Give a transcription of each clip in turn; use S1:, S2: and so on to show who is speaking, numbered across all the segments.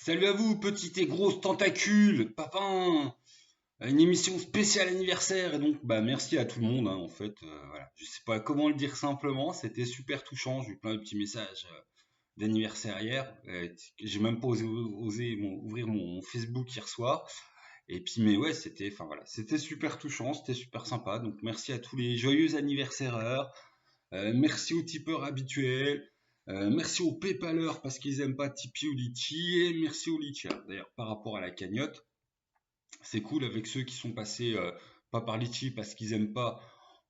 S1: Salut à vous, petites et grosses tentacules, papin, une émission spéciale anniversaire et donc merci à tout le monde en fait. Voilà, je sais pas comment le dire simplement, c'était super touchant. J'ai eu plein de petits messages d'anniversaire hier. J'ai même pas osé ouvrir mon Facebook hier soir. Et puis mais ouais, c'était super touchant, c'était super sympa. Donc merci à tous les joyeux anniversaires. Merci aux tipeurs habituels. Merci aux PayPalers parce qu'ils aiment pas Tipeee ou Litchi. Et merci aux Litchiers. D'ailleurs, par rapport à la cagnotte, c'est cool avec ceux qui sont passés pas par Litchi parce qu'ils aiment pas.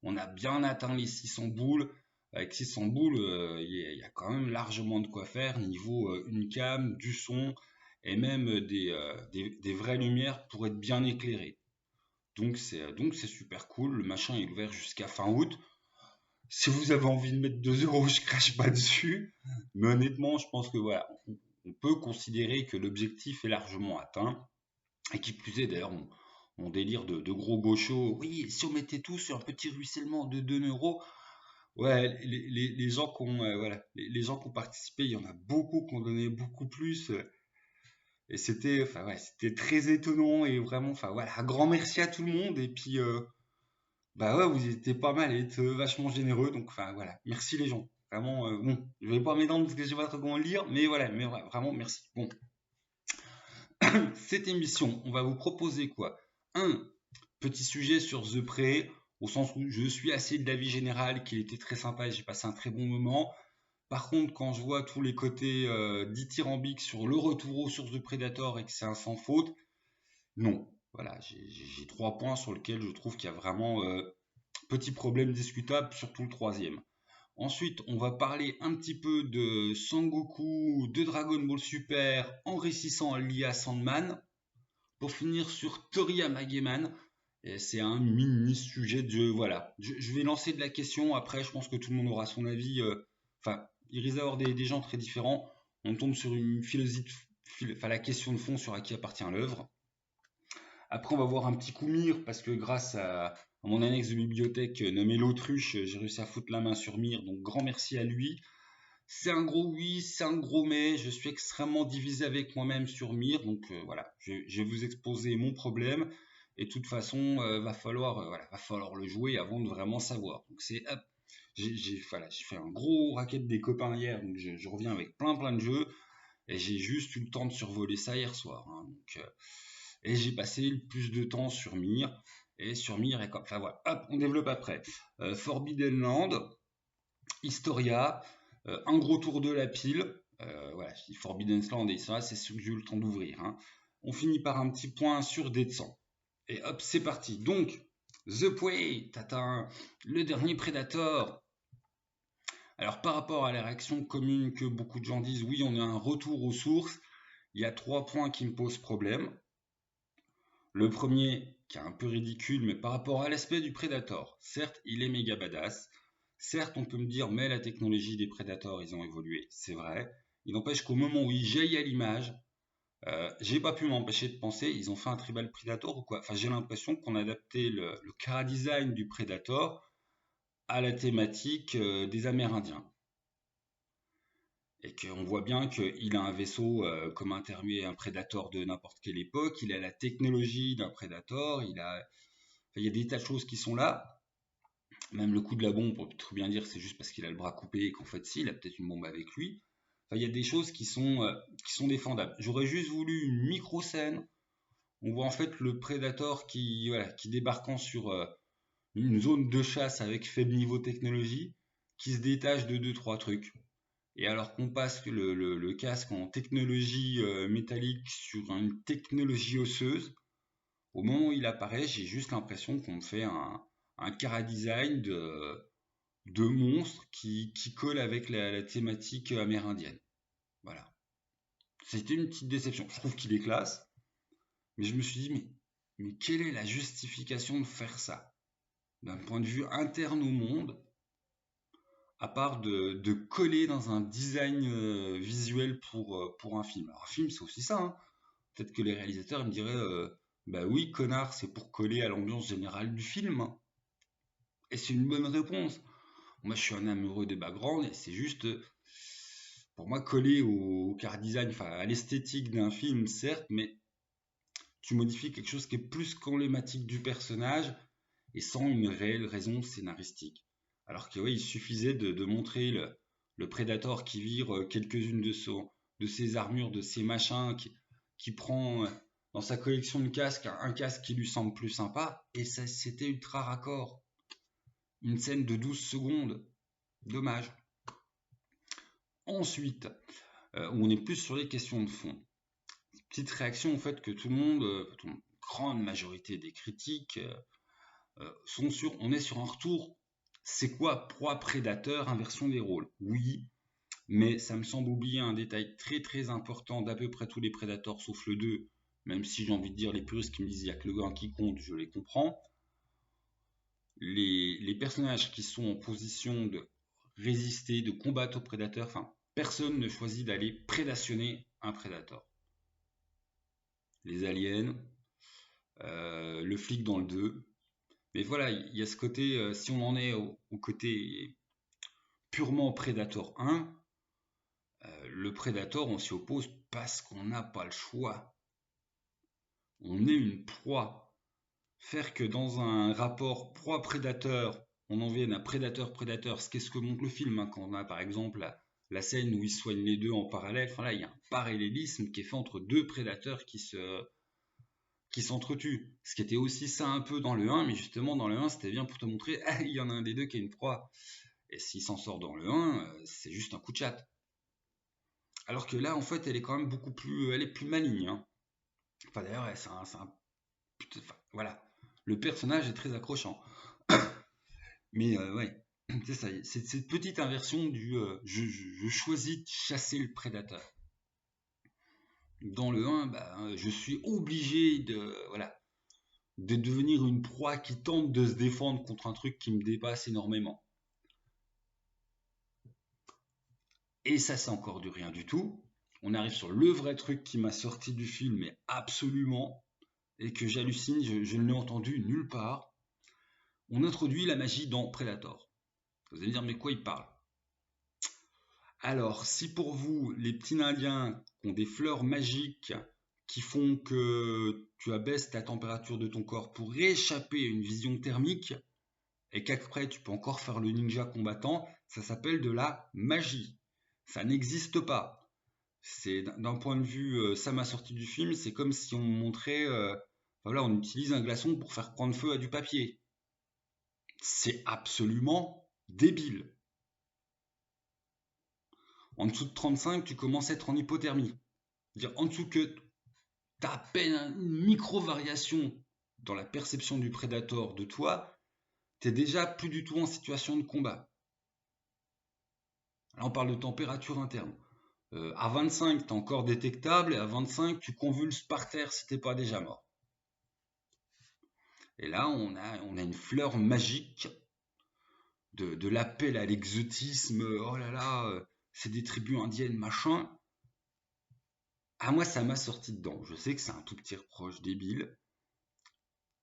S1: On a bien atteint les 600 boules. Avec 600 boules, il y a quand même largement de quoi faire niveau une cam, du son et même des vraies lumières pour être bien éclairé. Donc c'est super cool. Le machin est ouvert jusqu'à fin août. Si vous avez envie de mettre 2 euros, je crache pas dessus. Mais honnêtement, je pense que voilà, on peut considérer que l'objectif est largement atteint. Et qui plus est, d'ailleurs, mon délire de gros gauchos, oui, si on mettait tout sur un petit ruissellement de 2 euros, ouais, les gens qui ont, voilà, les gens qui ont participé, il y en a beaucoup qui ont donné beaucoup plus. Et c'était, enfin ouais, c'était très étonnant et vraiment, enfin voilà, un grand merci à tout le monde. Et puis, bah ouais, vous étiez pas mal et êtes vachement généreux, donc enfin voilà, merci les gens. Vraiment, bon, je vais pas m'étendre parce que je sais pas trop comment le lire, mais voilà, mais vraiment merci. Bon, cette émission, on va vous proposer quoi? Un petit sujet sur The Prey, au sens où je suis assez de l'avis général qu'il était très sympa et j'ai passé un très bon moment. Par contre, quand je vois tous les côtés dithyrambiques sur le retour aux sources de Predator et que c'est un sans faute, non. Voilà, j'ai 3 points sur lesquels je trouve qu'il y a vraiment petit problème discutable, surtout le troisième. Ensuite, on va parler un petit peu de Sangoku, de Dragon Ball Super, enrichissant l'IA Sandman, pour finir sur Toriyama Geman. Et c'est un mini sujet de jeu, voilà. Je vais lancer de la question, après je pense que tout le monde aura son avis. Enfin, il risque d'avoir des gens très différents. On tombe sur une philosophie, enfin la question de fond sur à qui appartient l'œuvre. Après, on va voir un petit coup Mire, parce que grâce à mon annexe de bibliothèque nommée l'autruche, j'ai réussi à foutre la main sur Mire, donc grand merci à lui. C'est un gros oui, c'est un gros mais, je suis extrêmement divisé avec moi-même sur Mire, donc voilà, je vais vous exposer mon problème, et de toute façon, va falloir le jouer avant de vraiment savoir. Donc c'est hop, voilà, j'ai fait un gros racket des copains hier, donc je reviens avec plein de jeux, et j'ai juste eu le temps de survoler ça hier soir, hein, donc et j'ai passé le plus de temps sur Myr. Et sur Myr, et comme, enfin voilà, hop, on développe après. Forbidden Land, Historia, un gros tour de la pile. Voilà, je dis Forbidden Land et ça, c'est sûr que j'ai eu le temps d'ouvrir, hein. On finit par un petit point sur Dead 100. Et hop, c'est parti. Donc, The Prey, t'atteins le dernier Predator. Alors, par rapport à la réaction commune que beaucoup de gens disent, oui, on a un retour aux sources, il y a 3 points qui me posent problème. Le premier, qui est un peu ridicule, mais par rapport à l'aspect du Predator, certes, il est méga badass. Certes, on peut me dire, mais la technologie des Predators, ils ont évolué. C'est vrai. Il n'empêche qu'au moment où il jaillit à l'image, j'ai pas pu m'empêcher de penser, ils ont fait un tribal Predator ou quoi? Enfin, j'ai l'impression qu'on a adapté le chara-design du Predator à la thématique des Amérindiens. Et qu'on voit bien qu'il a un vaisseau comme un Predator de n'importe quelle époque, il a la technologie d'un Predator, il y a des tas de choses qui sont là. Même le coup de la bombe, on peut très bien dire que c'est juste parce qu'il a le bras coupé et qu'en fait, si, il a peut-être une bombe avec lui. Enfin, il y a des choses qui sont défendables. J'aurais juste voulu une micro-scène. On voit en fait le Predator qui débarquant sur une zone de chasse avec faible niveau technologie, qui se détache de deux trois trucs. Et alors qu'on passe le casque en technologie métallique sur une technologie osseuse, au moment où il apparaît, j'ai juste l'impression qu'on me fait un chara-design de monstre qui colle avec la thématique amérindienne. Voilà. C'était une petite déception. Je trouve qu'il est classe, mais je me suis dit, mais quelle est la justification de faire ça? D'un point de vue interne au monde, à part de coller dans un design visuel pour un film. Alors un film, c'est aussi ça, hein. Peut-être que les réalisateurs me diraient, bah oui, connard, c'est pour coller à l'ambiance générale du film, hein. Et c'est une bonne réponse. Moi, je suis un amoureux des backgrounds et c'est juste, pour moi, coller au car design, enfin à l'esthétique d'un film, certes, mais tu modifies quelque chose qui est plus qu'emblématique du personnage et sans une réelle raison scénaristique. Alors que oui, il suffisait de montrer le Predator qui vire quelques-unes de ses armures, de ses machins, qui prend dans sa collection de casques un casque qui lui semble plus sympa, et ça c'était ultra raccord. Une scène de 12 secondes, dommage. Ensuite, on est plus sur les questions de fond. Petite réaction au fait que tout le monde, grande majorité des critiques, sont sur, on est sur un retour. C'est quoi proie prédateur, inversion des rôles? Oui, mais ça me semble oublier un détail très très important d'à peu près tous les prédateurs sauf le 2, même si j'ai envie de dire les puristes qui me disent il n'y a que le 1 qui compte, je les comprends. Les personnages qui sont en position de résister, de combattre aux prédateurs, enfin, personne ne choisit d'aller prédationner un prédateur. Les aliens, le flic dans le 2. Mais voilà, il y a ce côté, si on en est au côté purement Predator 1, le Predator, on s'y oppose parce qu'on n'a pas le choix. On est une proie. Faire que dans un rapport proie-prédateur, on en vienne à prédateur-prédateur, qu'est-ce que montre le film, hein, quand on a par exemple la scène où ils soignent les deux en parallèle, enfin là il y a un parallélisme qui est fait entre deux prédateurs qui s'entretuent. Ce qui était aussi ça un peu dans le 1, mais justement dans le 1 c'était bien pour te montrer, ah, il y en a un des deux qui est une proie. Et s'il s'en sort dans le 1, c'est juste un coup de chat. Alors que là en fait elle est quand même beaucoup plus, elle est plus maligne, hein. Enfin d'ailleurs c'est un enfin, voilà, le personnage est très accrochant. Mais ouais, c'est ça, c'est cette petite inversion du je choisis de chasser le prédateur. Dans le 1, bah, je suis obligé voilà, de devenir une proie qui tente de se défendre contre un truc qui me dépasse énormément. Et ça, c'est encore du rien du tout. On arrive sur le vrai truc qui m'a sorti du film, mais absolument, et que j'hallucine, je ne l'ai entendu nulle part. On introduit la magie dans Predator. Vous allez me dire, mais quoi il parle? Alors, si pour vous, les petits Indiens ont des fleurs magiques qui font que tu abaisses ta température de ton corps pour échapper à une vision thermique, et qu'après tu peux encore faire le ninja combattant, ça s'appelle de la magie. Ça n'existe pas. C'est d'un point de vue, ça m'a sorti du film, c'est comme si on montrait, voilà, on utilise un glaçon pour faire prendre feu à du papier. C'est absolument débile. En dessous de 35, tu commences à être en hypothermie. C'est-à-dire en dessous que tu as à peine une micro-variation dans la perception du prédateur de toi, tu es déjà plus du tout en situation de combat. Là, on parle de température interne. À 25, tu es encore détectable, et à 25, tu convulses par terre si t'es pas déjà mort. Et là, on a une fleur magique de l'appel à l'exotisme. Oh là là, c'est des tribus indiennes, machin. Ah, moi, ça m'a sorti dedans. Je sais que c'est un tout petit reproche débile.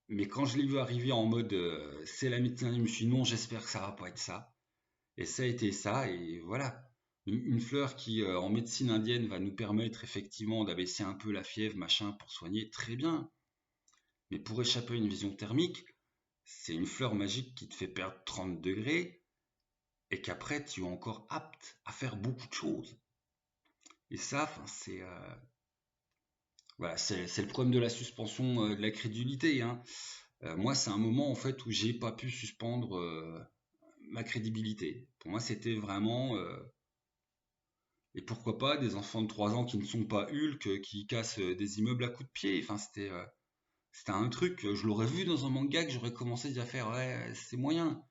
S1: Mais quand je l'ai vu arriver en mode c'est la médecine, je me suis dit non, j'espère que ça va pas être ça. Et ça a été ça, et voilà. Une fleur qui, en médecine indienne, va nous permettre effectivement d'abaisser un peu la fièvre, machin, pour soigner, très bien. Mais pour échapper à une vision thermique, c'est une fleur magique qui te fait perdre 30 degrés, et qu'après, tu es encore apte à faire beaucoup de choses. Et ça, c'est voilà, c'est le problème de la suspension de la crédulité, hein. Moi, c'est un moment en fait où j'ai pas pu suspendre ma crédibilité. Pour moi, c'était vraiment et pourquoi pas des enfants de 3 ans qui ne sont pas Hulk, qui cassent des immeubles à coups de pied. Enfin, c'était un truc, je l'aurais vu dans un manga que j'aurais commencé à faire, ouais, c'est moyen.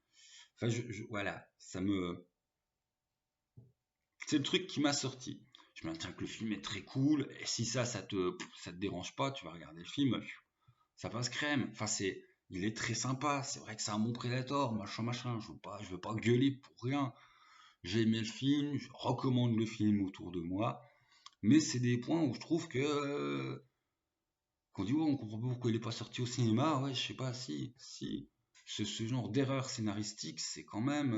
S1: Enfin, voilà, c'est le truc qui m'a sorti. Je me dis, tiens, que le film est très cool, et si ça te dérange pas, tu vas regarder le film, ça passe crème. Enfin, il est très sympa, c'est vrai que c'est un bon Predator, machin, machin, je veux pas gueuler pour rien. J'ai aimé le film, je recommande le film autour de moi, mais c'est des points où je trouve que qu'on dit ouais, on comprend pas pourquoi il est pas sorti au cinéma, ouais, je sais pas, si. Ce genre d'erreur scénaristique, c'est quand même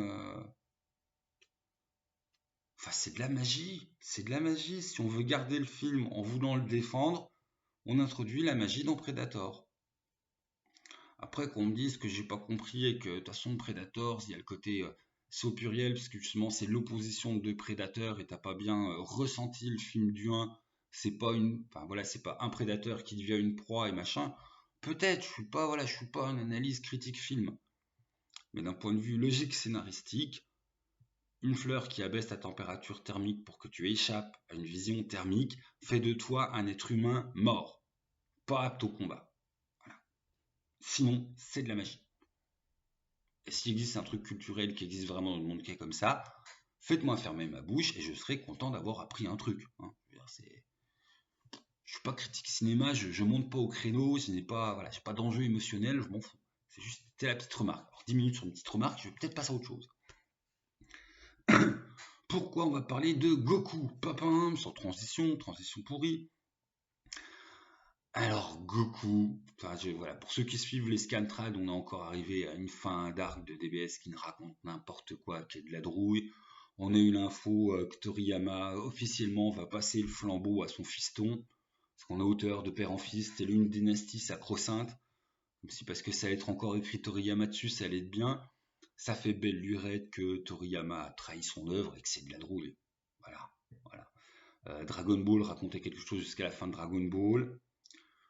S1: Enfin, c'est de la magie. C'est de la magie. Si on veut garder le film en voulant le défendre, on introduit la magie dans Predator. Après, qu'on me dise que j'ai pas compris et que de toute façon, Predators, il y a le côté. C'est au pluriel, parce que justement, c'est l'opposition de deux prédateurs et t'as pas bien ressenti le film du 1. C'est pas une. Enfin voilà, c'est pas un prédateur qui devient une proie et machin. Peut-être, je suis pas une analyse critique film. Mais d'un point de vue logique scénaristique, une fleur qui abaisse ta température thermique pour que tu échappes à une vision thermique fait de toi un être humain mort, pas apte au combat. Voilà. Sinon, c'est de la magie. Et s'il existe un truc culturel qui existe vraiment dans le monde qui est comme ça, faites-moi fermer ma bouche et je serai content d'avoir appris un truc. Hein. Je suis pas critique cinéma, je monte pas au créneau, je n'ai pas, voilà, j'ai pas d'enjeu émotionnel, je m'en fous. C'était la petite remarque. Alors 10 minutes sur une petite remarque, je vais peut-être passer à autre chose. Pourquoi on va parler de Goku? Papin, sans transition pourrie. Alors Goku, enfin, voilà, pour ceux qui suivent les Scantrad, on est encore arrivé à une fin d'arc de DBS qui ne raconte n'importe quoi, qui est de la drouille. On a eu l'info que Toriyama officiellement va passer le flambeau à son fiston, parce qu'on est auteur de père en fils, c'est l'une dynastie sacro-sainte, même si parce que ça allait être encore écrit Toriyama dessus, ça allait être bien. Ça fait belle lurette que Toriyama a trahi son œuvre et que c'est de la drouille. Voilà, voilà. Dragon Ball racontait quelque chose jusqu'à la fin de Dragon Ball.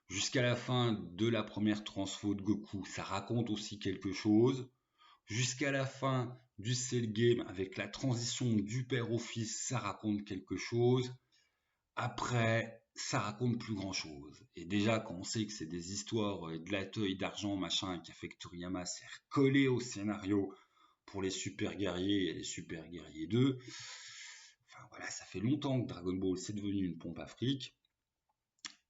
S1: Jusqu'à la fin de la première transfo de Goku, ça raconte aussi quelque chose. Jusqu'à la fin du Cell Game, avec la transition du père au fils, ça raconte quelque chose. Après, ça raconte plus grand chose. Et déjà, quand on sait que c'est des histoires de la teuille, d'argent, machin, qui a fait que Toriyama s'est recollé au scénario pour les super guerriers et les super guerriers 2, enfin voilà, ça fait longtemps que Dragon Ball c'est devenu une pompe à fric.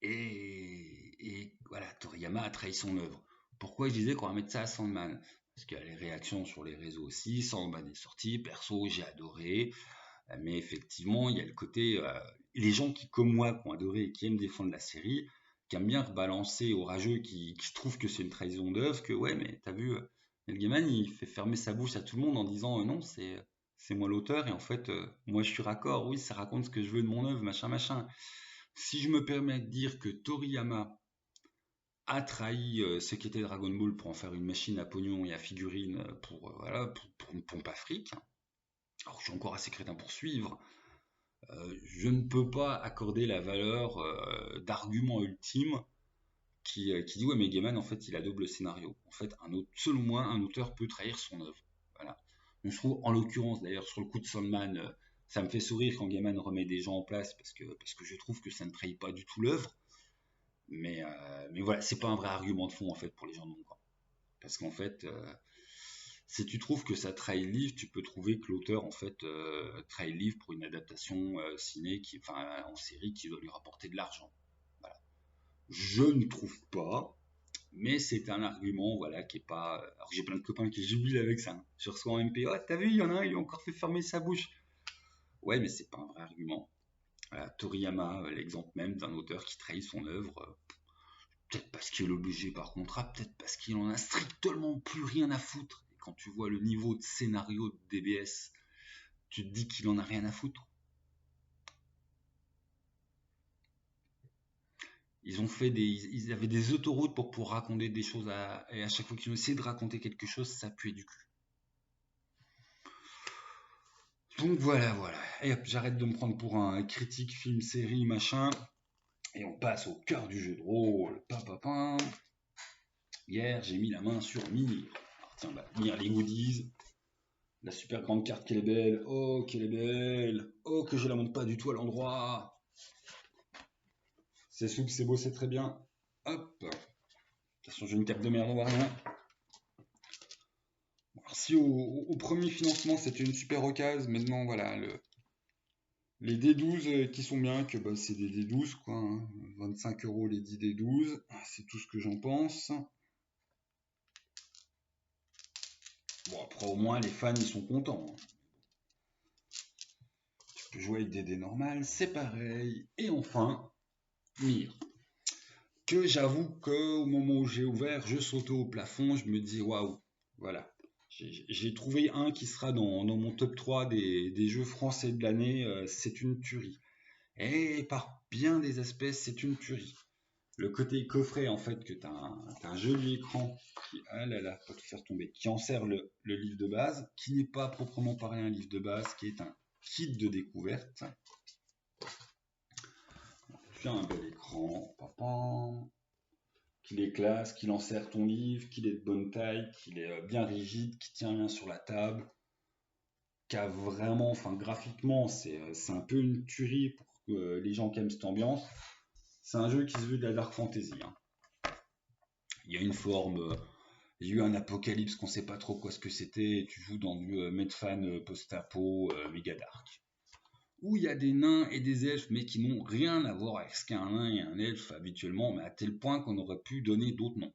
S1: Et voilà, Toriyama a trahi son œuvre. Pourquoi je disais qu'on va mettre ça à Sandman? Parce qu'il y a les réactions sur les réseaux aussi. Sandman est sorti, perso, j'ai adoré. Mais effectivement, il y a le côté. Les gens qui, comme moi, qui ont adoré et qui aiment défendre la série, qui aiment bien rebalancer aux rageux qui trouvent que c'est une trahison d'œuvre, que ouais, mais t'as vu, Neil Gaiman, il fait fermer sa bouche à tout le monde en disant non, c'est moi l'auteur, et en fait, moi je suis raccord, oui, ça raconte ce que je veux de mon œuvre, machin, machin. Si je me permets de dire que Toriyama a trahi ce qu'était Dragon Ball pour en faire une machine à pognon et à figurines voilà, pour une pompe à fric, alors je suis encore assez crétin pour suivre, je ne peux pas accorder la valeur d'argument ultime qui dit ouais mais Gaiman en fait il a double scénario. En fait selon moi un auteur peut trahir son œuvre. Voilà. Donc, je trouve en l'occurrence d'ailleurs sur le coup de Sandman, ça me fait sourire quand Gaiman remet des gens en place parce que je trouve que ça ne trahit pas du tout l'œuvre. Mais voilà, c'est pas un vrai argument de fond en fait pour les gens de mon camp. Parce qu'en fait, si tu trouves que ça trahit le livre, tu peux trouver que l'auteur en fait trahit le livre pour une adaptation ciné en série qui doit lui rapporter de l'argent. Voilà. Je ne trouve pas, mais c'est un argument voilà qui est pas. Alors j'ai plein de copains qui jubilent avec ça. Hein. Je reçois en MP, oh, t'as vu, il y en a un, il a encore fait fermer sa bouche. Ouais, mais c'est pas un vrai argument. Voilà, Toriyama, l'exemple même d'un auteur qui trahit son œuvre. Peut-être parce qu'il est obligé par contrat, peut-être parce qu'il en a strictement plus rien à foutre. Et quand tu vois le niveau de scénario de DBS, tu te dis qu'il en a rien à foutre. Ils avaient des autoroutes pour pouvoir raconter des choses et à chaque fois qu'ils ont essayé de raconter quelque chose, ça puait du cul. Donc voilà. Et hop, j'arrête de me prendre pour un critique film, série, machin. Et on passe au cœur du jeu de rôle. Hier, j'ai mis la main sur Mir. Alors tiens, Mir, les goodies. La super grande carte qu'elle est belle. Oh, qu'elle est belle. Oh, que je la monte pas du tout à l'endroit. C'est souple, c'est beau, c'est très bien. Hop. De toute façon, j'ai une cape de merde, on voit rien. Alors, si au premier financement, c'était une super occasion, maintenant, voilà, les D12 qui sont bien, que c'est des D12, quoi. Hein. 25 € les 10 D12. C'est tout ce que j'en pense. Bon, après, au moins, les fans, ils sont contents. Hein. Tu peux jouer avec des dés normales, c'est pareil. Et enfin, Mir. Que j'avoue qu'au moment où j'ai ouvert, je sautais au plafond, je me dis waouh, voilà. J'ai trouvé un qui sera dans mon top 3 des jeux français de l'année. C'est une tuerie. Et par bien des aspects, c'est une tuerie. Le côté coffret, en fait, que t'as un joli écran qui, ah là là, pas tout faire tomber, qui enserre le livre de base, qui n'est pas proprement parlé un livre de base, qui est un kit de découverte. Tu as un bel écran, papa, qu'il est classe, qu'il enserre ton livre, qu'il est de bonne taille, qu'il est bien rigide, qui tient bien sur la table, qui a vraiment, enfin graphiquement, c'est un peu une tuerie pour les gens qui aiment cette ambiance. C'est un jeu qui se veut de la dark fantasy, hein. Il y a une forme, il y a eu un apocalypse qu'on sait pas trop quoi ce que c'était. Tu joues dans du Medfan post-apo méga dark. Où il y a des nains et des elfes, mais qui n'ont rien à voir avec ce qu'est un nain et un elfe habituellement, mais à tel point qu'on aurait pu donner d'autres noms.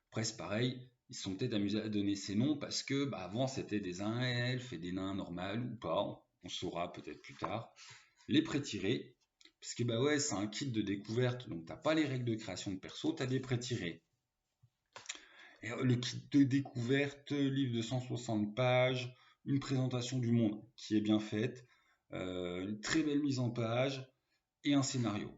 S1: Presque pareil, ils se sont peut-être amusés à donner ces noms parce que avant c'était des nains elfes et des nains normales ou pas, on saura peut-être plus tard. Les pré-tirés, parce que bah ouais, c'est un kit de découverte, donc t'as pas les règles de création de perso, t'as des pré-tirés. Et le kit de découverte, livre de 160 pages, une présentation du monde qui est bien faite, une très belle mise en page et un scénario.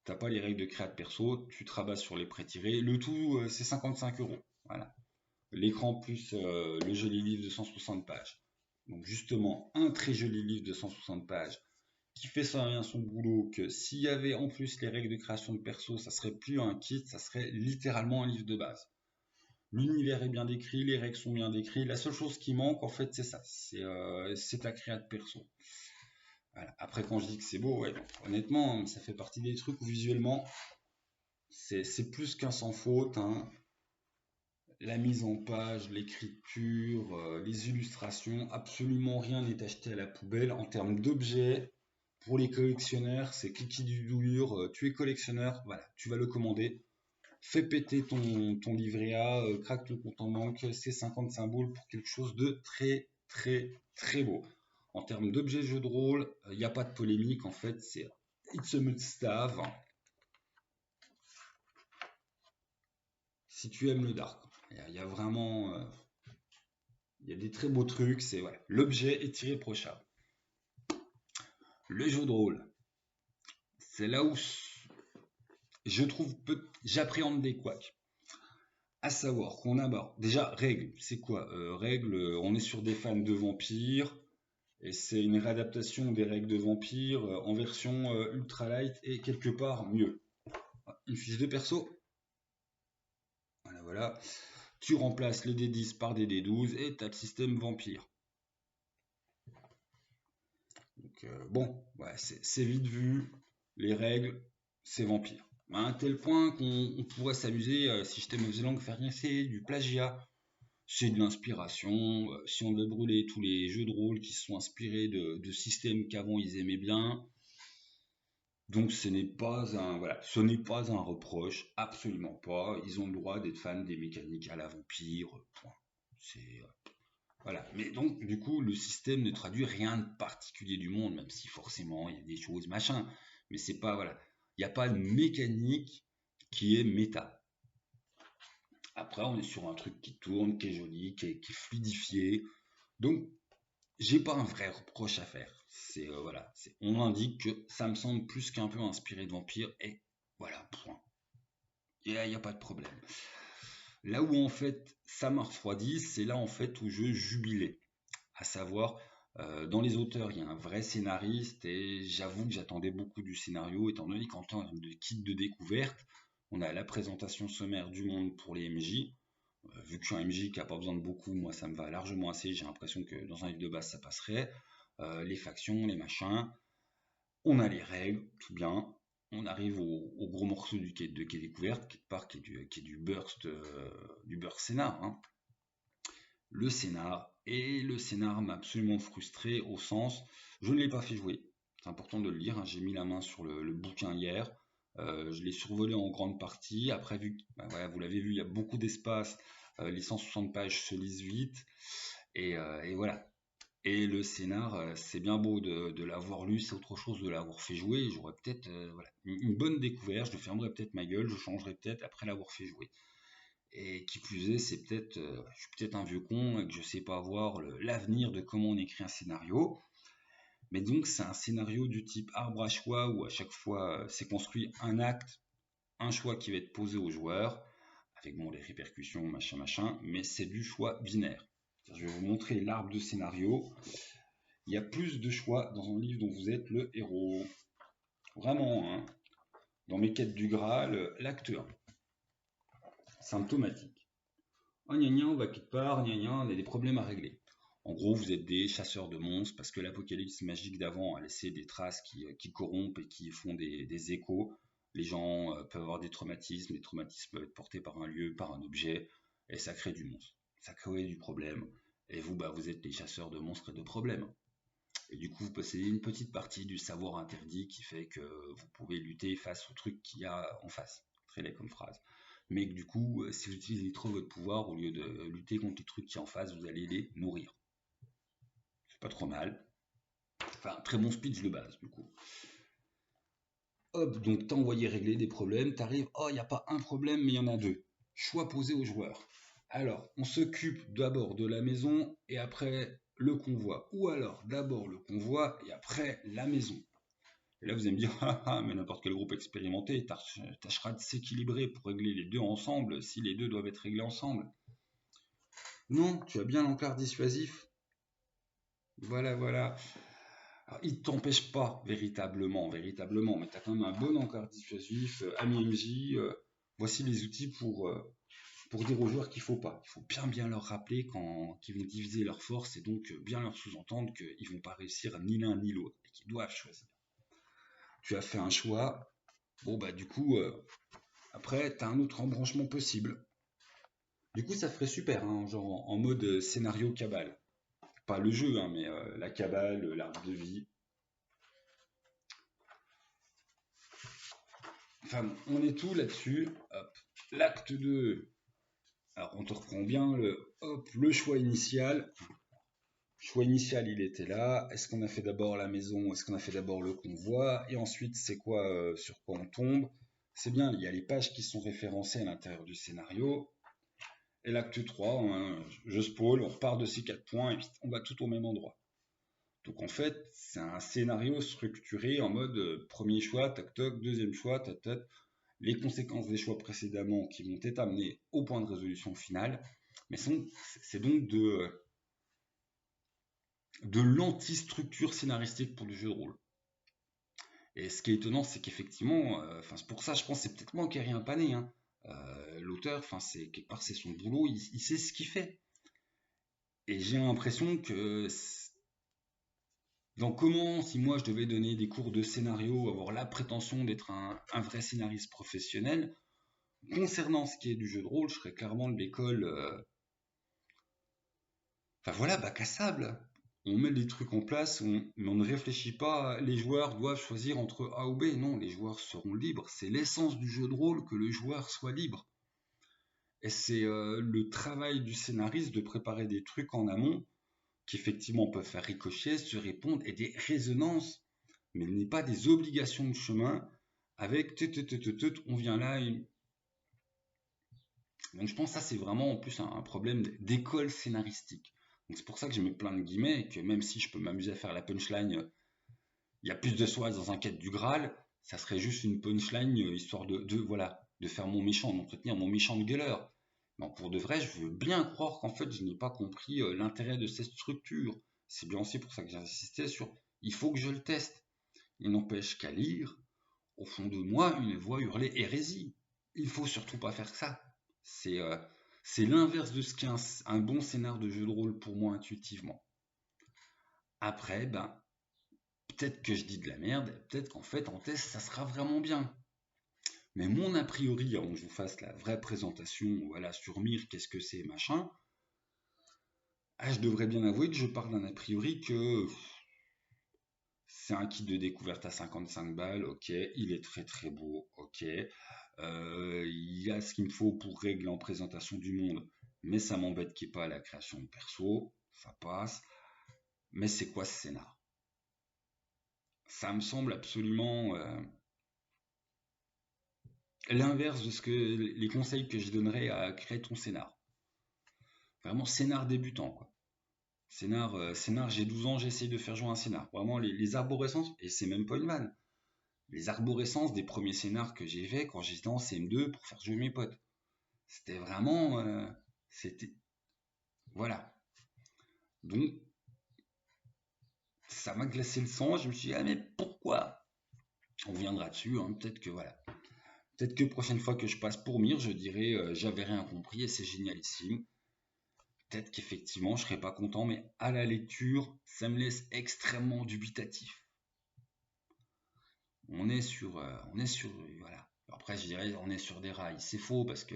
S1: T'as pas les règles de créa de perso, tu te rabats sur les pré-tirés. Le tout, c'est 55 €. Voilà. L'écran plus le joli livre de 160 pages. Donc justement, un très joli livre de 160 pages qui fait ça bien son boulot, que s'il y avait en plus les règles de création de perso, ça serait plus un kit, ça serait littéralement un livre de base. L'univers est bien décrit, les règles sont bien décrites. La seule chose qui manque, en fait, c'est ça. C'est ta créa de perso. Voilà. Après, quand je dis que c'est beau, ouais, donc, honnêtement, ça fait partie des trucs où visuellement, c'est plus qu'un sans faute, hein. La mise en page, l'écriture, les illustrations, absolument rien n'est acheté à la poubelle. En termes d'objets, pour les collectionneurs, c'est cliquer du douillure, tu es collectionneur, voilà, tu vas le commander. Fais péter ton livret A, craque ton compte en banque, c'est 55 boules pour quelque chose de très très très beau. En termes d'objets jeux de rôle, il n'y a pas de polémique, en fait, c'est It's a must have. Si tu aimes le dark, il y a vraiment, il y a des très beaux trucs, c'est ouais, l'objet est irréprochable. Le jeu de rôle, c'est là où je trouve j'appréhende des couacs. À savoir qu'on aborde déjà règles, c'est quoi règles, on est sur des fans de vampires et c'est une réadaptation des règles de vampires en version ultra light et quelque part mieux. Une fiche de perso, voilà. Tu remplaces les D10 par des D12 et tu as le système vampire. Donc bon, ouais, c'est vite vu, les règles, c'est vampire. À un tel point qu'on pourrait s'amuser, si j'étais mauvais langue, faire rien, c'est du plagiat. C'est de l'inspiration. Si on veut brûler tous les jeux de rôle qui se sont inspirés de systèmes qu'avant ils aimaient bien. Donc ce n'est pas un reproche, absolument pas. Ils ont le droit d'être fans des mécaniques à la vampire. Point. C'est voilà. Mais donc du coup le système ne traduit rien de particulier du monde, même si forcément il y a des choses machin. Mais c'est pas voilà. Il n'y a pas de mécanique qui est méta. Après, on est sur un truc qui tourne, qui est joli, qui est fluidifié. Donc, j'ai pas un vrai reproche à faire. Voilà, on indique que ça me semble plus qu'un peu inspiré de Vampire et voilà, point. Il n'y a pas de problème. Là où en fait ça m'a refroidi, c'est là en fait où je jubilais. À savoir, dans les auteurs, il y a un vrai scénariste et j'avoue que j'attendais beaucoup du scénario, étant donné qu'en termes de kit de découverte, on a la présentation sommaire du monde pour les MJ. Vu que je suis un MJ qui n'a pas besoin de beaucoup, moi ça me va largement assez. J'ai l'impression que dans un livre de base ça passerait. Les factions, les machins. On a les règles, tout bien. On arrive au gros morceau de quai découverte, quelque part, qui est du burst scénar, hein. Le scénar, et le scénar m'a absolument frustré au sens, je ne l'ai pas fait jouer. C'est important de le lire, hein. J'ai mis la main sur le bouquin hier. Je l'ai survolé en grande partie. Après, voilà, vous l'avez vu, il y a beaucoup d'espace. Les 160 pages se lisent vite. Et voilà. Et le scénar, c'est bien beau de l'avoir lu, c'est autre chose de l'avoir fait jouer. J'aurais peut-être voilà, une bonne découverte, je fermerais peut-être ma gueule, je changerais peut-être après l'avoir fait jouer. Et qui plus est, c'est peut-être, je suis peut-être un vieux con et que je sais pas voir l'avenir de comment on écrit un scénario. Mais donc c'est un scénario du type arbre à choix où à chaque fois c'est construit un acte, un choix qui va être posé au joueur, avec bon les répercussions, machin, machin, mais c'est du choix binaire. Je vais vous montrer l'arbre de scénario. Il y a plus de choix dans un livre dont vous êtes le héros. Vraiment, hein. Dans mes quêtes du Graal, l'acte 1. Symptomatique. Oh gna gna, on va quelque part, gna gna, on a des problèmes à régler. En gros, vous êtes des chasseurs de monstres parce que l'apocalypse magique d'avant a laissé des traces qui corrompent et qui font des échos. Les gens peuvent avoir des traumatismes, les traumatismes peuvent être portés par un lieu, par un objet, et ça crée du monstre. Ça crée du problème. Et vous, bah, vous êtes les chasseurs de monstres et de problèmes. Et du coup, vous possédez une petite partie du savoir interdit qui fait que vous pouvez lutter face au truc qu'il y a en face. Très laid comme phrase. Mais que du coup, si vous utilisez trop votre pouvoir, au lieu de lutter contre les trucs qui sont en face, vous allez les nourrir. C'est pas trop mal. Enfin, très bon speech de base, du coup. Hop, donc t'as envoyé régler des problèmes, t'arrives, oh, il n'y a pas un problème, mais il y en a deux. Choix posé aux joueurs. Alors, on s'occupe d'abord de la maison et après le convoi. Ou alors, d'abord le convoi et après la maison. Et là, vous allez me dire, ah, ah, mais n'importe quel groupe expérimenté tâchera de s'équilibrer pour régler les deux ensemble si les deux doivent être réglés ensemble. Non, tu as bien l'encart dissuasif. Voilà, voilà. Alors, il ne t'empêche pas véritablement, mais tu as quand même un bon encart dissuasif, ami MJ, voici les outils pour dire aux joueurs qu'il ne faut pas. Il faut bien leur rappeler qu'ils vont diviser leurs forces et donc bien leur sous-entendre qu'ils ne vont pas réussir ni l'un ni l'autre et qu'ils doivent choisir. Tu as fait un choix, bon bah du coup, après tu as un autre embranchement possible. Du coup ça ferait super, hein, genre en mode scénario cabale. Pas le jeu, hein, mais la cabale, l'arbre de vie. Enfin, on est tout là-dessus. Hop. L'acte 2. Alors, on te reprend bien le choix initial. Choix initial, il était là. Est-ce qu'on a fait d'abord la maison? Est-ce qu'on a fait d'abord le convoi? Et ensuite, c'est quoi, sur quoi on tombe? C'est bien, il y a les pages qui sont référencées à l'intérieur du scénario. Et l'acte 3, hein, je spoil, on repart de ces 4 points et puis on va tout au même endroit. Donc en fait, c'est un scénario structuré en mode premier choix, tac toc, deuxième choix, tac tac, les conséquences des choix précédemment qui vont être amenées au point de résolution finale, mais c'est donc de l'anti-structure scénaristique pour du jeu de rôle. Et ce qui est étonnant, c'est qu'effectivement, c'est pour ça, je pense, c'est peut-être moi qui n'ai rien pané. Hein. L'auteur, c'est quelque part, c'est son boulot, il sait ce qu'il fait. Et j'ai l'impression que donc comment, si moi je devais donner des cours de scénario, avoir la prétention d'être un vrai scénariste professionnel, concernant ce qui est du jeu de rôle, je serais clairement de l'école. Enfin voilà, bac à sable. On met des trucs en place, mais on ne réfléchit pas. Les joueurs doivent choisir entre A ou B. Non, les joueurs seront libres. C'est l'essence du jeu de rôle que le joueur soit libre. Et c'est le travail du scénariste de préparer des trucs en amont qui effectivement peuvent faire ricocher, se répondre et des résonances, mais il n'est pas des obligations de chemin avec on vient là. Donc je pense que ça c'est vraiment en plus un problème d'école scénaristique. Donc c'est pour ça que je mets plein de guillemets et que même si je peux m'amuser à faire la punchline, il y a plus de soi dans un quête du Graal, ça serait juste une punchline histoire de faire mon méchant, d'entretenir mon méchant de gueuleur. Mais pour de vrai, je veux bien croire qu'en fait je n'ai pas compris l'intérêt de cette structure. C'est bien aussi pour ça que j'ai insisté sur il faut que je le teste. Il n'empêche qu'à lire, au fond de moi, une voix hurlait hérésie. Il faut surtout pas faire ça. C'est l'inverse de ce qu'est un bon scénar de jeu de rôle pour moi intuitivement. Après, ben, peut-être que je dis de la merde, peut-être qu'en fait en test ça sera vraiment bien. Mais mon a priori, avant que je vous fasse la vraie présentation, voilà, sur Mir, qu'est-ce que c'est, machin, je devrais bien avouer que je parle d'un a priori que c'est un kit de découverte à 55 balles, ok, il est très très beau, ok, il y a ce qu'il me faut pour régler en présentation du monde, mais ça m'embête qu'il n'y ait pas la création de perso, ça passe, mais c'est quoi ce scénar? Ça me semble absolument l'inverse de ce que les conseils que je donnerais à créer ton scénar. Vraiment scénar débutant, quoi. Scénar, j'ai 12 ans, j'essaye de faire jouer un scénar. Vraiment, les arborescences, et c'est même pas une vanne, les arborescences des premiers scénars que j'ai fait quand j'étais en CM2 pour faire jouer mes potes. C'était vraiment. C'était. Voilà. Donc, ça m'a glacé le sang. Je me suis dit, ah, mais pourquoi? On viendra dessus, hein. Peut-être que voilà. Peut-être que la prochaine fois que je passe pour Mire, je dirai, j'avais rien compris et c'est génialissime. Peut-être qu'effectivement, je serais pas content, mais à la lecture, ça me laisse extrêmement dubitatif. Voilà. Après, je dirais, on est sur des rails. C'est faux parce que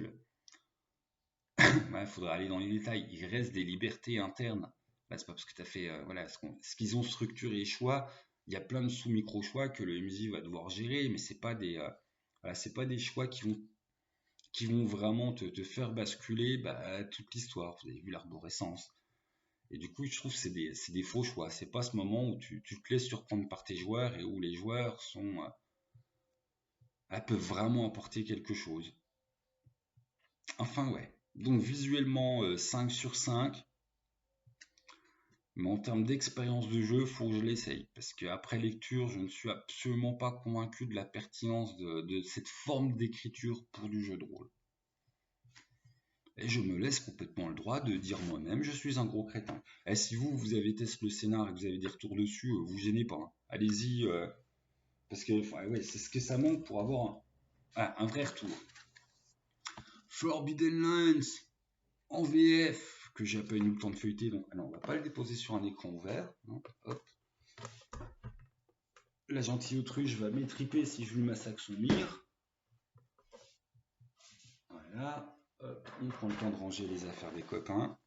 S1: ouais, faudrait aller dans les détails. Il reste des libertés internes. Là, c'est pas parce que tu as fait, voilà, ce qu'ils ont structuré les choix. Il y a plein de sous-micro choix que le MJ va devoir gérer, mais c'est pas voilà, c'est pas des choix qui vont vraiment te faire basculer toute l'histoire. Vous avez vu l'arborescence. Et du coup, je trouve que c'est des faux choix. C'est pas ce moment où tu te laisses surprendre par tes joueurs et où les joueurs peuvent vraiment apporter quelque chose. Enfin, ouais. Donc, visuellement, 5 sur 5. Mais en termes d'expérience de jeu, il faut que je l'essaye. Parce qu'après lecture, je ne suis absolument pas convaincu de la pertinence de cette forme d'écriture pour du jeu de rôle. Et je me laisse complètement le droit de dire moi-même, je suis un gros crétin. Et si vous avez testé le scénar et que vous avez des retours dessus, vous gênez pas, hein. Allez-y, parce que ouais, c'est ce que ça manque pour avoir un vrai retour. Forbidden Lands en VF, que j'ai à peine eu le temps de feuilleter, donc on va pas le déposer sur un écran ouvert. Hein. Hop. La gentille autruche va m'étriper si je lui massacre son mire. Voilà. Hop. On prend le temps de ranger les affaires des copains.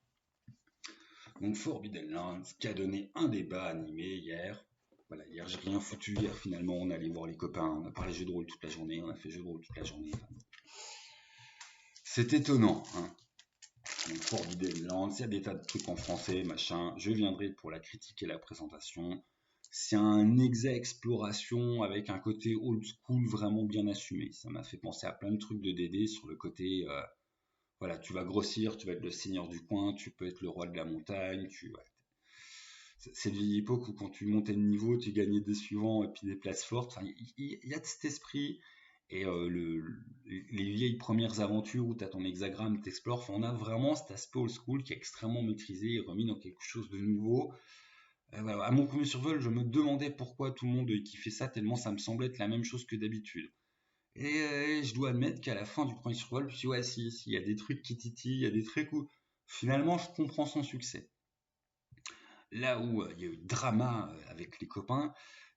S1: Donc Forbidden Lands qui a donné un débat animé hier. Voilà, hier j'ai rien foutu. Hier finalement on allait voir les copains, on a parlé jeux de rôle toute la journée, on a fait jeux de rôle toute la journée. C'est étonnant, hein. Donc Forbidden Lands, il y a des tas de trucs en français, machin. Je viendrai pour la critique et la présentation. C'est un exa exploration avec un côté old school vraiment bien assumé. Ça m'a fait penser à plein de trucs de DD sur le côté, voilà, tu vas grossir, tu vas être le seigneur du coin, tu peux être le roi de la montagne, ouais. C'est de vieille époque où quand tu montais de niveau, tu gagnais des suivants et puis des places fortes. Enfin, il y a de cet esprit. Et les vieilles premières aventures où tu as ton hexagramme, t'explores, enfin, on a vraiment cet aspect old school qui est extrêmement maîtrisé et remis dans quelque chose de nouveau. Voilà. À mon premier survol, je me demandais pourquoi tout le monde kiffait ça, tellement ça me semblait être la même chose que d'habitude. Et je dois admettre qu'à la fin du premier survol, je me suis dit, ouais, si, il y a des trucs qui titillent, il y a des trucs où finalement je comprends son succès. Là où il y a eu drama avec les copains,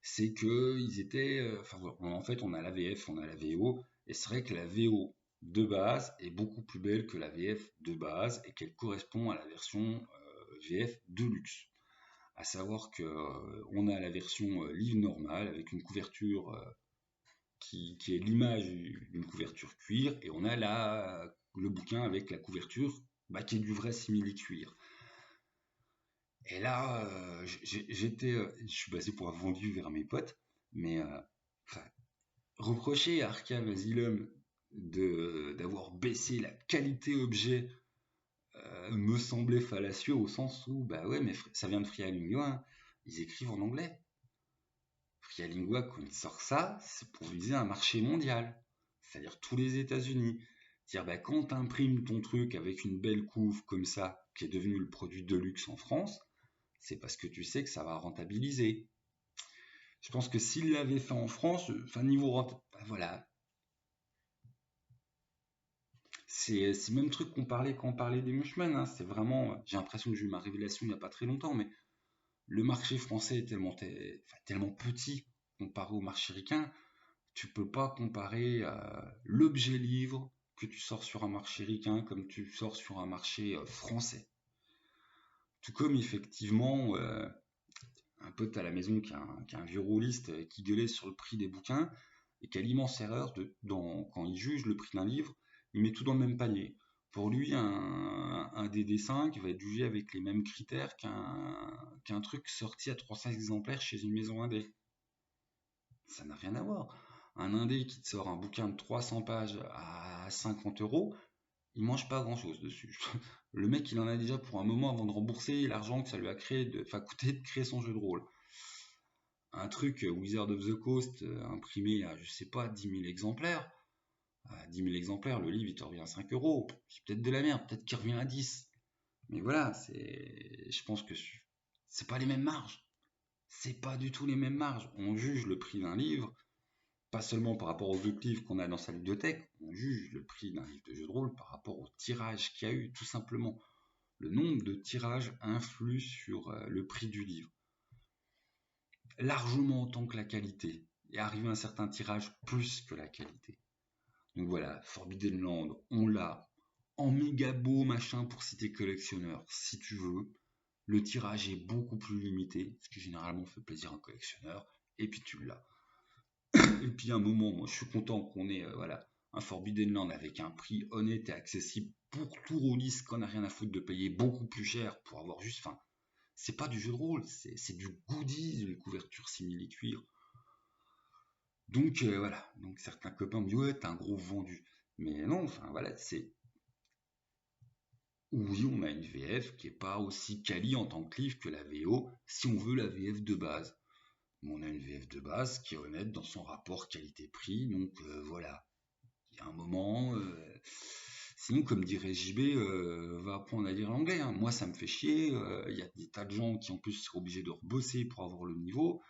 S1: c'est que ils étaient. Enfin, en fait, on a la VF, on a la VO, et c'est vrai que la VO de base est beaucoup plus belle que la VF de base et qu'elle correspond à la version VF de luxe. À savoir que on a la version livre normale avec une couverture qui est l'image d'une couverture cuir, et on a le bouquin avec la couverture qui est du vrai simili-cuir. Et là, je suis passé pour un vendu vers mes potes, mais reprocher à Arkham Asylum d'avoir baissé la qualité objet me semblait fallacieux au sens où, bah ouais, mais ça vient de Free Lingua, hein. Ils écrivent en anglais. Free Lingua, quand il sort ça, c'est pour viser un marché mondial, c'est-à-dire tous les États-Unis. C'est-à-dire, bah, quand tu imprimes ton truc avec une belle couve comme ça, qui est devenu le produit de luxe en France, c'est parce que tu sais que ça va rentabiliser. Je pense que s'il l'avait fait en France, enfin niveau voilà, c'est le même truc qu'on parlait quand on parlait des Mushmen, hein. C'est vraiment, j'ai l'impression que j'ai eu ma révélation il n'y a pas très longtemps, mais le marché français est tellement petit comparé au marché ricain, tu peux pas comparer l'objet livre que tu sors sur un marché ricain comme tu sors sur un marché français. Tout comme effectivement, un pote à la maison qui est un vieux rôliste qui gueulait sur le prix des bouquins et qui a l'immense erreur quand il juge le prix d'un livre, il met tout dans le même panier. Pour lui, un DD5 va être jugé avec les mêmes critères qu'un truc sorti à 300 exemplaires chez une maison indé. Ça n'a rien à voir. Un indé qui te sort un bouquin de 300 pages à 50 euros, il mange pas grand-chose dessus. Le mec, il en a déjà pour un moment avant de rembourser l'argent que ça lui a coûté de créer son jeu de rôle. Un truc Wizard of the Coast imprimé à, je sais pas, 10 000 exemplaires. À 10 000 exemplaires, le livre, il te revient à 5 euros. C'est peut-être de la merde, peut-être qu'il revient à 10. Mais voilà, je pense que c'est pas les mêmes marges. C'est pas du tout les mêmes marges. On juge le prix d'un livre, pas seulement par rapport aux autres livres qu'on a dans sa bibliothèque, on juge le prix d'un livre de jeu de rôle par rapport au tirage qu'il y a eu, tout simplement. Le nombre de tirages influe sur le prix du livre. Largement autant que la qualité. Et arrivé à un certain tirage, plus que la qualité. Donc voilà, Forbidden Land, on l'a en méga beau machin pour citer collectionneur, si tu veux. Le tirage est beaucoup plus limité, ce qui généralement fait plaisir à un collectionneur, et puis tu l'as. Et puis à un moment, moi je suis content qu'on ait voilà, un Forbidden Land avec un prix honnête et accessible pour tout rôliste qu'on n'a rien à foutre de payer beaucoup plus cher pour avoir juste, enfin, c'est pas du jeu de rôle, c'est du goodies, une couverture simili-cuir. Donc voilà, donc certains copains me disent ouais t'es un gros vendu. Mais non, enfin voilà, c'est. Oui, on a une VF qui est pas aussi quali en tant que livre que la VO, si on veut la VF de base. Mais on a une VF de base qui est honnête dans son rapport qualité-prix, donc voilà. Il y a un moment. Sinon, comme dirait JB, va apprendre à lire l'anglais. Hein. Moi, ça me fait chier. Il y a des tas de gens qui en plus sont obligés de rebosser pour avoir le niveau.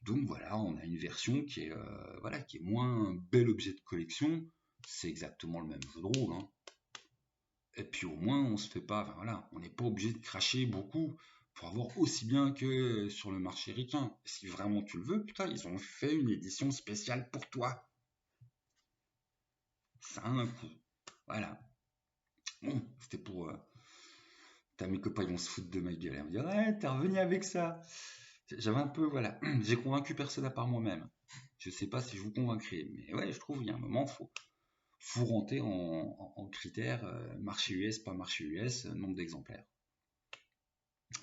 S1: Donc voilà, on a une version qui est, voilà, qui est moins un bel objet de collection. C'est exactement le même jeu de rôle. Hein. Et puis au moins, on se fait pas, enfin, voilà, on n'est pas obligé de cracher beaucoup pour avoir aussi bien que sur le marché ricain. Si vraiment tu le veux, putain, ils ont fait une édition spéciale pour toi. Ça a un coût. Voilà. Bon, c'était pour. T'as mes copains, ils vont se foutre de ma gueule. Ils vont dire, ouais, t'es revenu avec ça. J'avais un peu, voilà. J'ai convaincu personne à part moi-même. Je sais pas si je vous convaincrai, mais ouais, je trouve il y a un moment, faut rentrer en critères marché US, pas marché US, nombre d'exemplaires.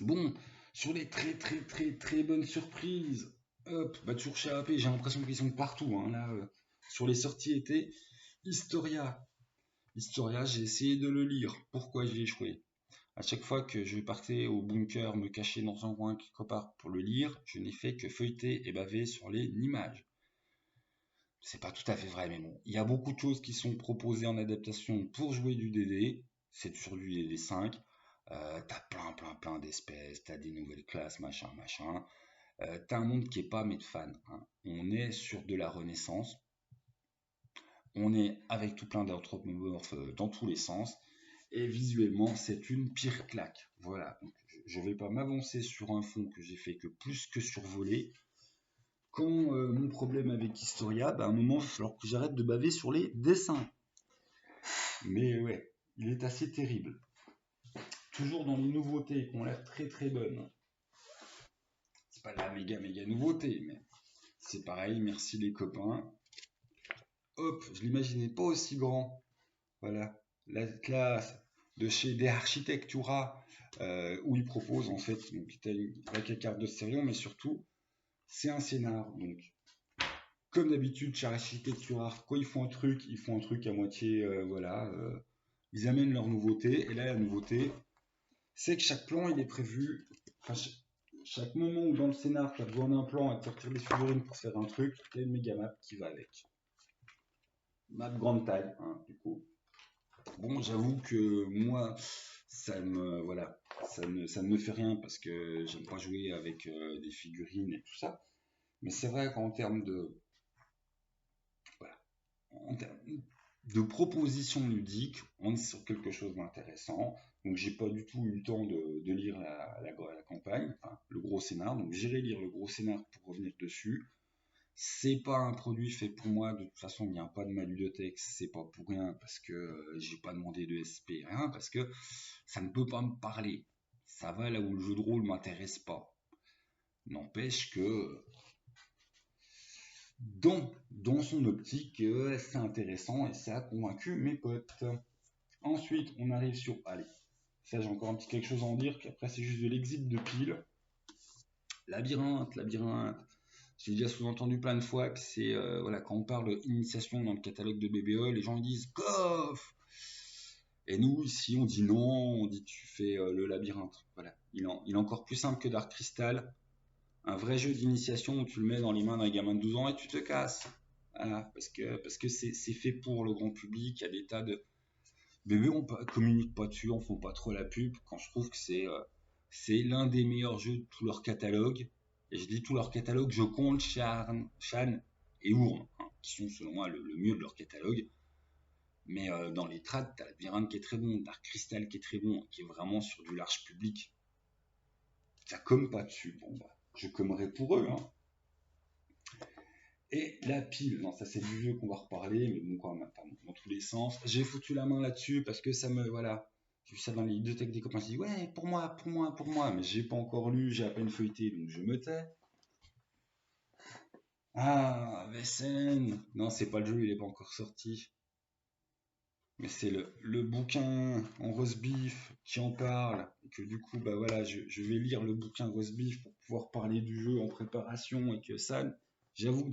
S1: Bon, sur les très très très très bonnes surprises, hop, bah toujours chez AP, j'ai l'impression qu'ils sont partout. Hein, là, sur les sorties été, Historia. Historia, j'ai essayé de le lire. Pourquoi j'ai échoué? À chaque fois que je partais au bunker me cacher dans un coin quelque part pour le lire, je n'ai fait que feuilleter et baver sur les images. C'est pas tout à fait vrai, mais bon. Il y a beaucoup de choses qui sont proposées en adaptation pour jouer du DD. C'est sur du DD5. T'as plein d'espèces, t'as des nouvelles classes, machin, machin. T'as un monde qui est pas made fan. Hein. On est sur de la renaissance. On est avec tout plein d'anthropomorphes dans tous les sens. Et visuellement, c'est une pire claque. Voilà. Donc, je vais pas m'avancer sur un fond que j'ai fait que plus que survoler. Quand mon problème avec Historia, bah, à un moment, il va falloir que j'arrête de baver sur les dessins. Mais ouais, il est assez terrible. Toujours dans les nouveautés qui ont l'air très très bonnes. C'est pas de la méga nouveauté, mais c'est pareil, merci les copains. Hop, je l'imaginais pas aussi grand. Voilà, la classe de chez des Architectura, où ils proposent en fait, donc la carte de Sérion, mais surtout, c'est un scénar. Donc, comme d'habitude, chez Architectura, quand ils font un truc à moitié, voilà. Ils amènent leur nouveauté, et là, la nouveauté, c'est que chaque plan, il est prévu. Enfin, chaque moment où dans le scénar, tu as besoin d'un plan à te sortir des figurines pour faire un truc, il y a une méga map qui va avec. Map grande taille, hein, du coup. Bon, j'avoue que moi, voilà, ça ne me fait rien parce que j'aime pas jouer avec des figurines et tout ça. Mais c'est vrai qu'en termes de, voilà, en termes de propositions ludiques, on est sur quelque chose d'intéressant. Donc, j'ai pas du tout eu le temps de lire la campagne, enfin, le gros scénar. Donc, j'irai lire le gros scénar pour revenir dessus. C'est pas un produit fait pour moi, de toute façon il n'y a pas de ma ludothèque, c'est pas pour rien parce que j'ai pas demandé de SP, rien, parce que ça ne peut pas me parler. Ça va là où le jeu de rôle m'intéresse pas. N'empêche que dans son optique, c'est intéressant et ça a convaincu mes potes. Ensuite, on arrive sur. Allez, ça j'ai encore un petit quelque chose à en dire, qu'après c'est juste de l'exit de pile. Labyrinthe. j'ai déjà sous-entendu plein de fois que c'est, voilà, quand on parle initiation dans le catalogue de BBE, les gens ils disent Coff. Et nous, ici, on dit non, on dit tu fais le labyrinthe. Voilà. Il est encore plus simple que Dark Crystal. Un vrai jeu d'initiation où tu le mets dans les mains d'un gamin de 12 ans et tu te casses. Voilà, parce que c'est fait pour le grand public. Il y a des tas de. BBE, on communique pas dessus, on font pas trop la pub. Quand je trouve que c'est l'un des meilleurs jeux de tout leur catalogue. Et je dis tout leur catalogue, je compte Shan et Urm, hein, qui sont selon moi le mieux de leur catalogue. Mais dans les trades, t'as Labyrinthe qui est très bon, Dark Crystal qui est très bon, qui est vraiment sur du large public. Ça comme pas dessus. Bon, bah, je commerai pour eux. Hein. Et la pile, non, ça c'est du jeu qu'on va reparler, mais bon, quoi, dans tous les sens. J'ai foutu la main là-dessus parce que ça me. Voilà. J'ai vu ça dans les bibliothèques des copains. Je dis, ouais, pour moi, pour moi, pour moi. Mais j'ai pas encore lu, j'ai à peine feuilleté, donc je me tais. Ah, VSN. Non, c'est pas le jeu, il est pas encore sorti. Mais c'est le bouquin en roast beef qui en parle. Et que du coup, bah voilà, je vais lire le bouquin roast beef pour pouvoir parler du jeu en préparation. Et que ça, j'avoue que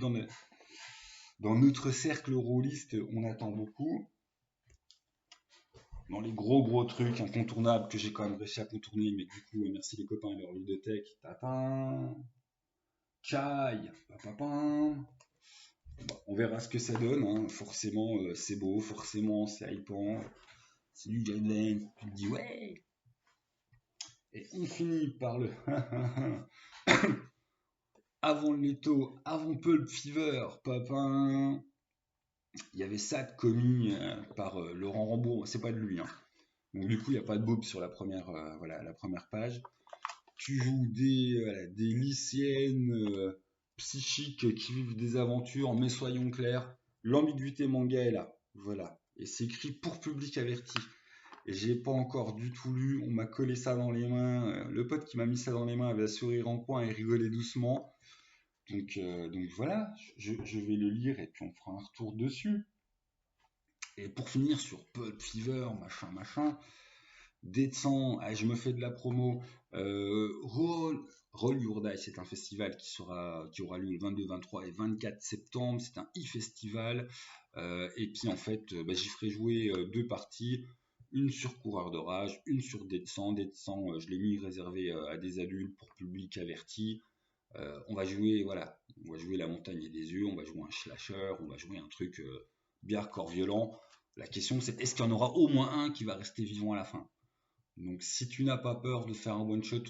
S1: dans notre cercle rôliste, on attend beaucoup. Dans les gros trucs incontournables que j'ai quand même réussi à contourner, mais du coup, merci les copains et leur ludothèque. Tatin, Chai, papapin. Bon, on verra ce que ça donne. Hein. Forcément, c'est beau, forcément, c'est hypant. C'est du guideline. Tu te dis, ouais. Et on finit par le. Avant le Leto, avant Pulp Fever, papin. Il y avait ça de commis par Laurent Rambourg. C'est pas de lui. Hein. Donc du coup, il n'y a pas de boobs sur la première, voilà, la première page. Tu joues des lycéennes psychiques qui vivent des aventures, mais soyons clairs, l'ambiguïté manga est là. Voilà. Et c'est écrit pour public averti. Et j'ai pas encore du tout lu, on m'a collé ça dans les mains. Le pote qui m'a mis ça dans les mains avait un sourire en coin et rigolait doucement. Donc voilà, je vais le lire et puis on fera un retour dessus. Et pour finir sur Pulp Fever, machin, Descends, je me fais de la promo. Roll Your Dice, c'est un festival qui aura lieu le 22, 23 et 24 septembre. C'est un e-festival. Et puis en fait, j'y ferai jouer deux parties. Une sur Coureur d'Orage, une sur Descends. Descends, je l'ai mis réservé à des adultes pour public averti. On va jouer, voilà, on va jouer La Montagne et des Yeux, on va jouer un slasher, on va jouer un truc bien hardcore violent. La question c'est est-ce qu'il y en aura au moins un qui va rester vivant à la fin? Donc si tu n'as pas peur de faire un one-shot,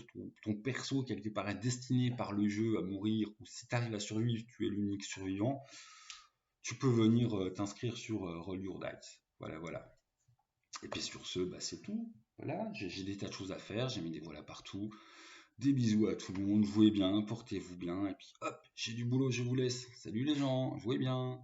S1: ton perso quelque part est destiné par le jeu à mourir, ou si tu arrives à survivre, tu es l'unique survivant, tu peux venir t'inscrire sur Roll Your Dice. Voilà. Et puis sur ce, c'est tout. Voilà, j'ai des tas de choses à faire, j'ai mis des voilà partout. Des bisous à tout le monde, jouez bien, portez-vous bien, et puis hop, j'ai du boulot, je vous laisse. Salut les gens, jouez bien.